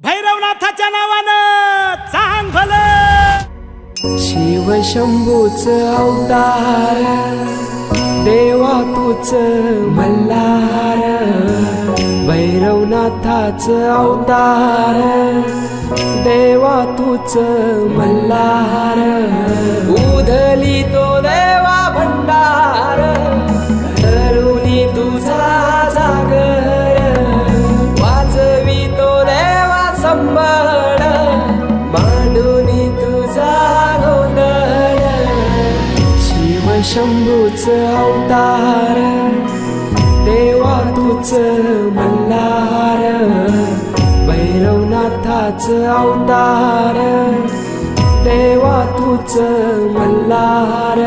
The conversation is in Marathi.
भैरवनाथाच्या नावानं चांग भलं। शिव शंभूच अवतार देवा तूच मल्हार, भैरवनाथाच अवतार देवा तूच मल्हार, उधली तो देवा भंडार करुणी तुझा जागर, वाजवी तो देवा संबळ मांडुनी तुझा गोंधळ। शिव शंभूच अवतार देवा तूच मल्हार, भैरवनाथाच अवतार देवा तूच मल्हार।